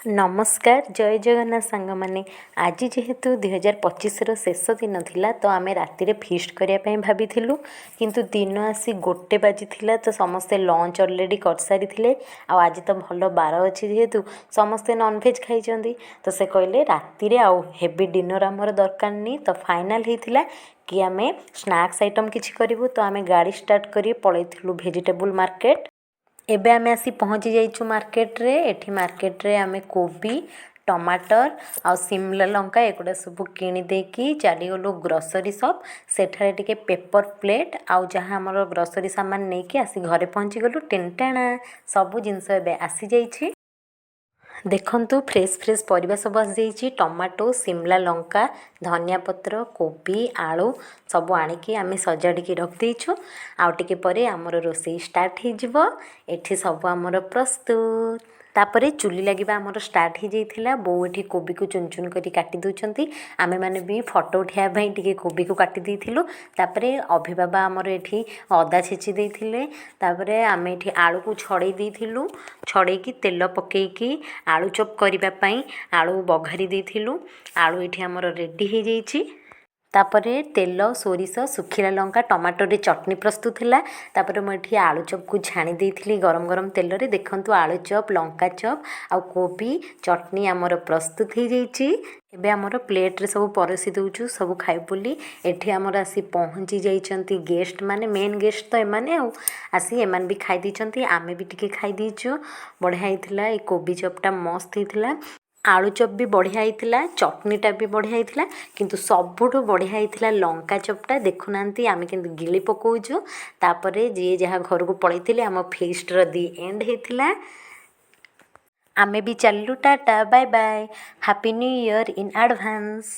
नमस्कार जय जगन्नाथ सांग मैंने आज जेहेतु 2025 शेष दिन थिला तो आमे राति फिस्ट करने भाभी किंतु दिन आसी 1 बाजी थिला तो समस्ते लंच अलरेडी कर सारी थे। आज तो भल बार अच्छी जेहेतु समस्ते नॉनवेज खाई तो से कहले राति आउ हेवी डिनर आमर दरकार नहीं तो फाइनाल होता कि आम स्नैक्स आइटम किसी करूँ तो आम गाड़ी स्टार्ट कर पलैलु वेजिटेबल मार्केट। एबे आमे आसी पहुँची जाइछु मार्केट रे। एठी मार्केट रे आमे कोबी टमाटर आ सिमला लंका एगुड़ा सब किणी देकी चली गलु ग्रोसरी शॉप। सेठारे टिके पेपर प्लेट आउ जहाँ हमर ग्रोसरी सामान नहीं कि आसी घरे पहुँची गलु। टेंटाणा सबू जिनस एबे आसी जाइछि। देखंतु फ्रेश फ्रेश परिबा सब आसी जाइछि। टमाटो सिमला लंका धनिया पत्र कोबी आलू सब आनिकी आमे सजाड़ी रख देइछु। आउ टिके परे आमर रोषेई स्टार्ट हो जिवो। एठी सब आमर प्रस्तुत। तापरे चुली लगिबा आमर स्टार्ट हो जाइथिला। बो एठी कोबी को चुन चुन करी काटी दउछंती। आमे माने भी फोटो उठिया भाई टिके कोबी को काटी देइथिलु। तापरे अभि बाबा आमर एठी अदा छेची देइथिले। तापरे आमे एठी आलू को छड़ेई देइथिलु। छड़ेई तेल पकेइकी आलू चॉप करिबा पई आलू बघारी देइथिलु। आलू एठी आमर रेडी हो जाइछि। तापरे तेल सोरिष सुखिला लंका टमाटो रे चटनी प्रस्तुत है। तापरे मुझे आलू चॉप को छाणी देइथिली गरम गरम तेल रे। देखंतु आलू चॉप लंका चॉप आ कोबी चटनी आमर प्रस्तुत हो जाइछि। एबे आमर प्लेट रे सब परसी दउछु सब खाइ बोली। एठी आमर आसी पहुँची जाइछंती गेस्ट माने मेन गेस्ट तो एमाने आसी एमान भी खाइ दिछंती। आमे भी टिके खाइ दिछु। बढ़िया हिथिला ए कोबी चॉपटा मस्त हिथिला। आलू चॉप भी बढ़िया होता चटनीटा भी बढ़िया होता किंतु सबुठु बढ़िया होता लंका चॉपटा। देखुनांती आमे किंतु गिली पकाउछु। तापरे जी जहाँ घर को पलैथिले आम फेस्टर दी एंड होता। आमे भी चलू tata bye bye happy new year in advance.